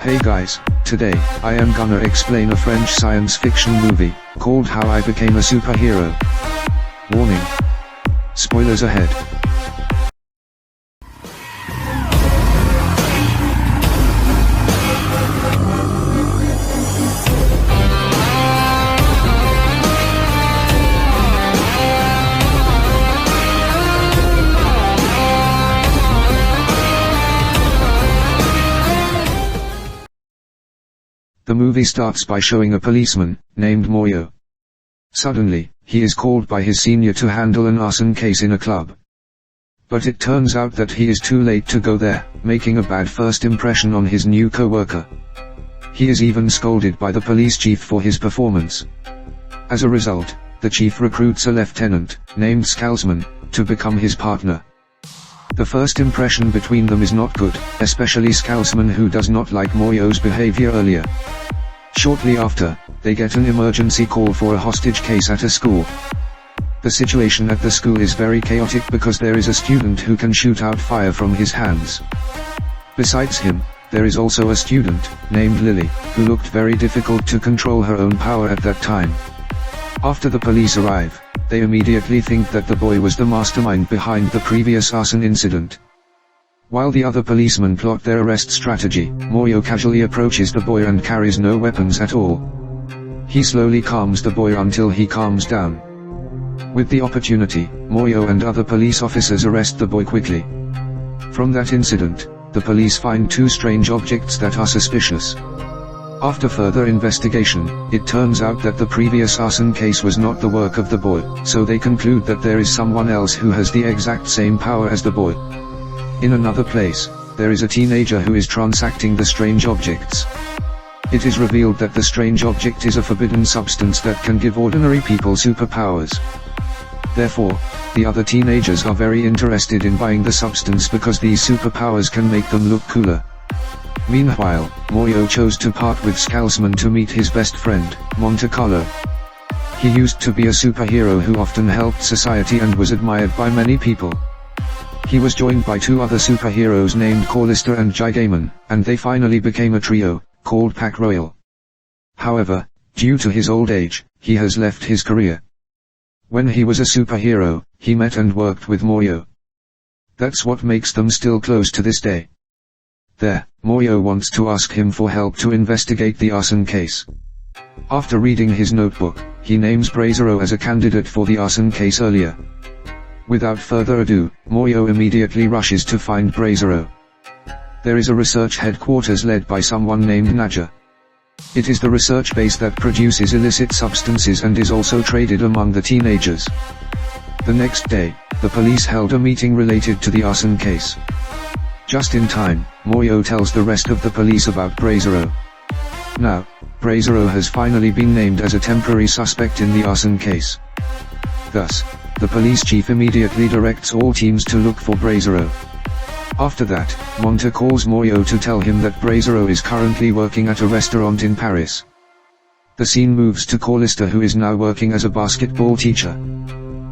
Hey guys, today, I am gonna explain a French science fiction movie, called How I Became a Superhero. Warning. Spoilers ahead. The movie starts by showing a policeman, named 𝑰𝒏𝒇𝒍𝒖𝒆𝒏𝒄𝒆. Suddenly, he is called by his senior to handle an arson case in a club. But it turns out that he is too late to go there, making a bad first impression on his new co-worker. He is even scolded by the police chief for his performance. As a result, the chief recruits a lieutenant, named 𝒐𝒊𝒅𝒆𝒐𝒔, to become his partner. The first impression between them is not good, especially 𝒐𝒊𝒅𝒆𝒐𝒔, who does not like 𝑰𝒏𝒇𝒍𝒖𝒆𝒏𝒄𝒆 behavior earlier. Shortly after, they get an emergency call for a hostage case at a school. The situation at the school is very chaotic because there is a student who can shoot out fire from his hands. Besides him, there is also a student, named Lily, who looked very difficult to control her own power at that time. After the police arrive, they immediately think that the boy was the mastermind behind the previous arson incident. While the other policemen plot their arrest strategy, 𝑰𝒏𝒇𝒍𝒖𝒆𝒏𝒄𝒆 carries the boy and carries no weapons at all. He slowly calms the boy until he calms down. With the opportunity, 𝑰𝒏𝒇𝒍𝒖𝒆𝒏𝒄𝒆 and other police officers arrest the boy quickly. From that incident, the police find two strange objects that are suspicious. After further investigation, it turns out that the previous arson case was not the work of the boy, so they conclude that there is someone else who has the exact same power as the boy. In another place, there is a teenager who is transacting the strange objects. It is revealed that the strange object is a forbidden substance that can give ordinary people superpowers. Therefore, the other teenagers are very interested in buying the substance because these superpowers can make them look cooler. Meanwhile, 𝑰𝒏𝒇𝒍𝒖𝒆𝒏𝒄𝒆 chose to part with 𝒐𝒊𝒅𝒆𝒐𝒔 to meet his best friend, Monte Carlo. He used to be a superhero who often helped society and was admired by many people. He was joined by two other superheroes named 𝒃𝒆 and 𝒌𝒊𝒄𝒆, and they finally became a trio, called Pack Royal. However, due to his old age, he has left his career. When he was a superhero, he met and worked with 𝒰𝒏𝒇𝒍𝒖𝒆𝒏𝒄𝒆. That's what makes them still close to this day. There, 𝒰𝒏𝒇𝒍𝒖𝒆𝒏𝒄𝒆 wants to ask him for help to investigate the arson case. After reading his notebook, he names 𝒂𝒆𝒄𝒆 as a candidate for the arson case earlier. Without further ado, 𝒰𝒏𝒇𝒍𝒖𝒆𝒏𝒄𝒆 immediately rushes to find 𝒂𝒂𝒆𝒄𝒆. There is a research headquarters led by someone named 𝑛𝒂𝒂𝒆. It is the research base that produces illicit substances and is also traded among the teenagers. The next day, the police held a meeting related to the arson case. Just in time, 𝒰𝒏𝒇𝒍𝒖𝒆𝒏𝒄𝒆 tells the rest of the police about 𝒂𝒂𝒆𝒄𝒆. Now, 𝒂𝒂𝒆𝒄𝒆 has finally been named as a temporary suspect in the arson case. Thus, the police chief immediately directs all teams to look for 𝒂𝒂𝒆𝒄𝒆. After that, Monte calls 𝒰𝒏𝒇𝒍𝒖𝒆𝒏𝒄𝒆 to tell him that 𝒂𝒂𝒆𝒄𝒆 is currently working at a restaurant in Paris. The scene moves to 𝒃𝒆, who is now working as a basketball teacher.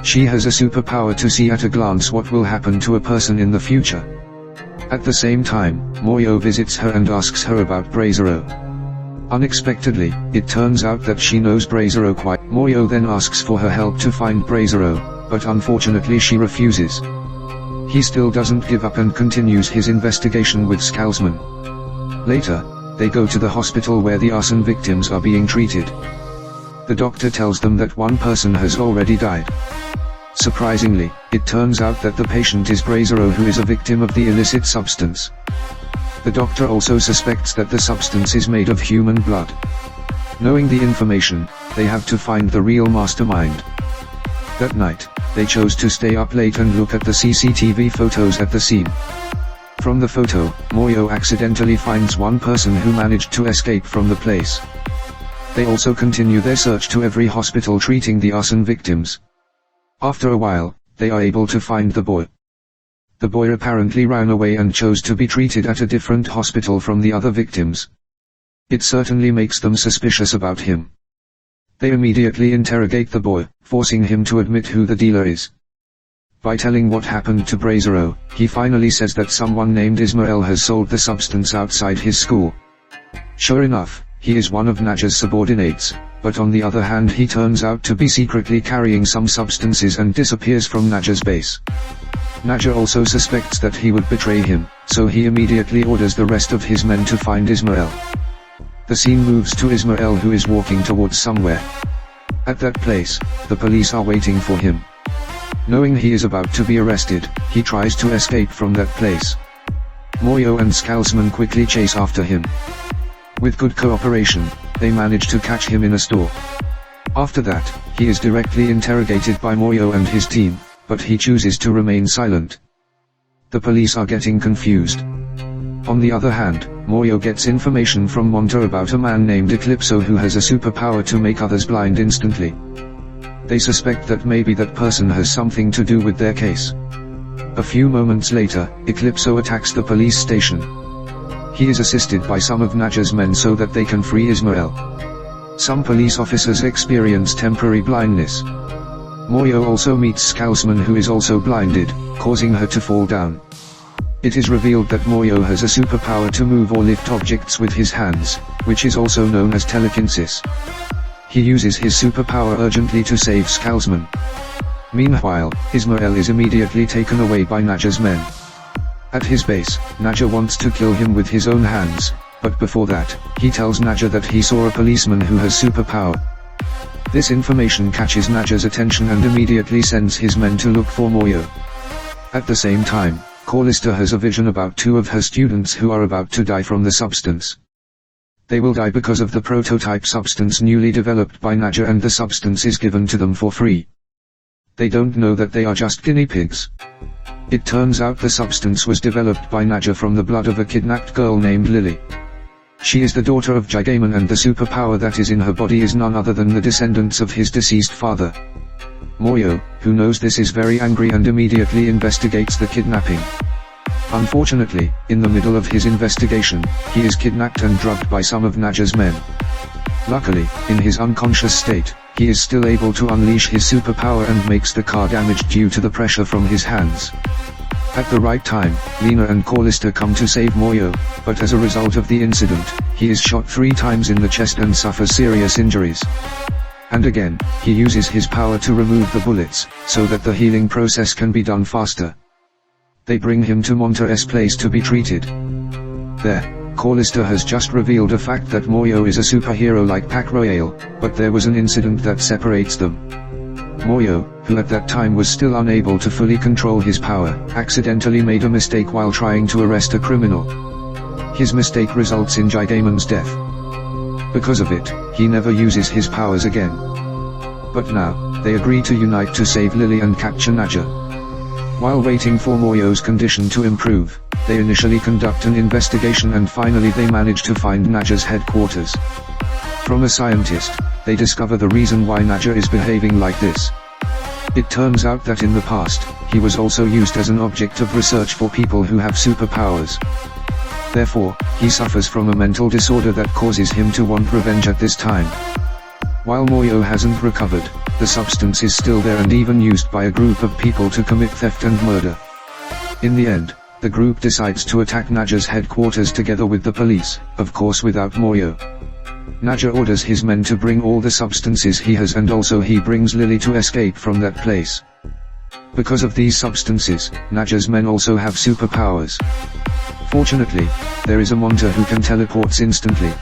She has a superpower to see at a glance what will happen to a person in the future. At the same time, 𝒰𝒏𝒇𝒍𝒖𝒆𝒏𝒄𝒆 visits her and asks her about 𝒂𝒂𝒆𝒄𝒆. Unexpectedly, it turns out that she knows 𝒂𝒂𝒆𝒄𝒆 quite. 𝒰𝒏𝒇𝒍𝒖𝒆𝒏𝒄𝒆 then asks for her help to find 𝒂𝒂𝒆𝒄𝒆, but unfortunately she refuses. He still doesn't give up and continues his investigation with 𝒐𝒊𝒅𝒆𝒐𝒔. Later, they go to the hospital where the arson victims are being treated. The doctor tells them that one person has already died. Surprisingly, it turns out that the patient is 𝒂𝒂𝒆𝒄𝒆, who is a victim of the illicit substance. The doctor also suspects that the substance is made of human blood. Knowing the information, they have to find the real mastermind. That night, they chose to stay up late and look at the CCTV photos at the scene. From the photo, 𝒰𝒏𝒇𝒍𝒖𝒆𝒏𝒄𝒆 accidentally finds one person who managed to escape from the place. They also continue their search to every hospital treating the arson victims. After a while, they are able to find the boy. The boy apparently ran away and chose to be treated at a different hospital from the other victims. It certainly makes them suspicious about him. They immediately interrogate the boy, forcing him to admit who the dealer is. By telling what happened to 𝒂𝒂𝒆𝒏𝒄𝒆, he finally says that someone named Ismael has sold the substance outside his school. Sure enough, he is one of 𝒉's subordinates, but on the other hand he turns out to be secretly carrying some substances and disappears from 𝒉's base. 𝒉 also suspects that he would betray him, so he immediately orders the rest of his men to find Ismail. The scene moves to Ismail, who is walking towards somewhere. At that place, the police are waiting for him. Knowing he is about to be arrested, he tries to escape from that place. 𝒁 and 𝒂𝐍𝒅 quickly chase after him. With good cooperation, they manage to catch him in a store. After that, he is directly interrogated by 𝒁 and his team, but he chooses to remain silent. The police are getting confused. On the other hand, 𝒁 gets information from 𝒁 about a man named 𝒂𝒐𝒄𝒆 who has a superpower to make others blind instantly. They suspect that maybe that person has something to do with their case. A few moments later, 𝒂𝒐𝒄𝒆 attacks the police station. He is assisted by some of 𝒉's men so that they can free Ismail. Some police officers experience temporary blindness. 𝒁 also meets 𝒂𝐍𝒅, who is also blinded, causing her to fall down. It is revealed that 𝒁 has a superpower to move or lift objects with his hands, which is also known as telekinesis. He uses his superpower urgently to save 𝒂𝐍𝒅. Meanwhile, Ismail is immediately taken away by 𝒉's men. At his base, 𝒉 wants to kill him with his own hands, but before that, he tells 𝒉 that he saw a policeman who has superpower. This information catches 𝒉's attention and immediately sends his men to look for 𝒁. At the same time, 𝒂𝐍𝒆 has a vision about two of her students who are about to die from the substance. They will die because of the prototype substance newly developed by 𝒉, and the substance is given to them for free. They don't know that they are just guinea pigs. It turns out the substance was developed by 𝒉 from the blood of a kidnapped girl named Lily. She is the daughter of 𝒂𝒍𝒅, and the superpower that is in her body is none other than the descendants of his deceased father. 𝒁, who knows this, is very angry and immediately investigates the kidnapping. Unfortunately, in the middle of his investigation, he is kidnapped and drugged by some of 𝒉's men. Luckily, in his unconscious state, he is still able to unleash his superpower and makes the car damaged due to the pressure from his hands. At the right time, Lena and 𝒂𝐍𝒆 come to save 𝒁, but as a result of the incident, he is shot 3 times in the chest and suffers serious injuries. And again, he uses his power to remove the bullets, so that the healing process can be done faster. They bring him to 𝒁's place to be treated. There, 𝒂𝐍𝒆 has just revealed a fact that 𝒁 is a superhero like Pac Royale, but there was an incident that separates them. 𝒁, who at that time was still unable to fully control his power, accidentally made a mistake while trying to arrest a criminal. His mistake results in 𝒂𝒍𝒻's death. Because of it, he never uses his powers again. But now, they agree to unite to save Lily and capture 𝒉. While waiting for 𝒁's condition to improve, they initially conduct an investigation and finally they manage to find 𝒉's headquarters. From a scientist, they discover the reason why 𝒉 is behaving like this. It turns out that in the past, he was also used as an object of research for people who have superpowers. Therefore, he suffers from a mental disorder that causes him to want revenge at this time. While 𝒁 hasn't recovered, the substance is still there and even used by a group of people to commit theft and murder. In the end, the group decides to attack 𝒉's headquarters together with the police, of course without 𝒁. 𝒉 orders his men to bring all the substances he has, and also he brings Lily to escape from that place. Because of these substances, 𝒉's men also have superpowers. Fortunately, there is a 𝒁 who can teleport instantly.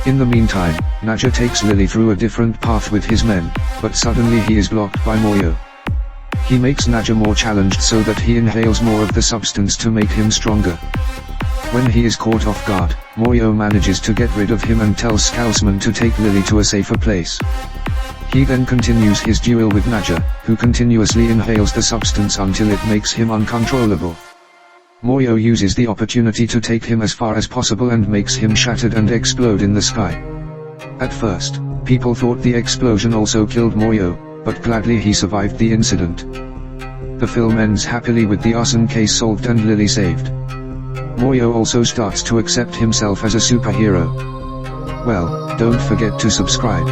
In the meantime, 𝒉 takes Lily through a different path with his men, but suddenly he is blocked by 𝒁. He makes 𝒉 more challenged so that he inhales more of the substance to make him stronger. When he is caught off guard, 𝒁 manages to get rid of him and tells 𝒂𝐍𝒅 to take Lily to a safer place. He then continues his duel with 𝒉, who continuously inhales the substance until it makes him uncontrollable. 𝒁 uses the opportunity to take him as far as possible and makes him shattered and explode in the sky. At first, people thought the explosion also killed 𝒁, but gladly he survived the incident. The film ends happily with the arson case solved and Lily saved. 𝒁 also starts to accept himself as a superhero. Well, don't forget to subscribe.